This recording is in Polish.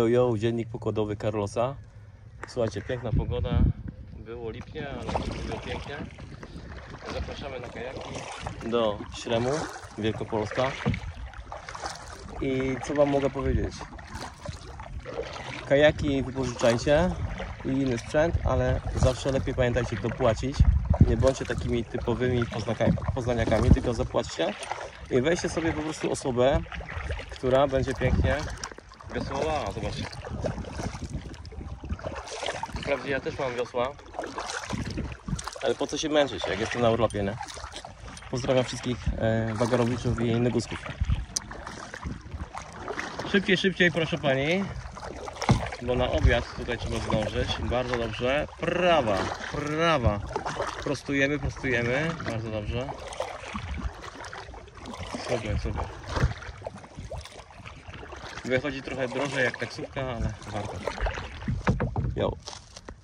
Jo, dziennik pokładowy Carlosa. Słuchajcie, piękna pogoda. Było lipnie, ale było pięknie. Zapraszamy na kajaki do Śremu, Wielkopolska. I co wam mogę powiedzieć? Kajaki wypożyczajcie i inny sprzęt, ale zawsze lepiej pamiętajcie dopłacić. Nie bądźcie takimi typowymi poznaniakami, tylko zapłaćcie i weźcie sobie po prostu osobę, która będzie pięknie wiosłowała. Zobaczcie. Wprawdzie ja też mam wiosła, ale po co się męczyć, jak jestem na urlopie, nie? Pozdrawiam wszystkich wagarowiczów i negusków. Szybciej, proszę pani, bo na obiad tutaj trzeba zdążyć. Bardzo dobrze. Prawa. Prostujemy. Bardzo dobrze. Super. Wychodzi trochę drożej jak taksówka, ale warto. Jo.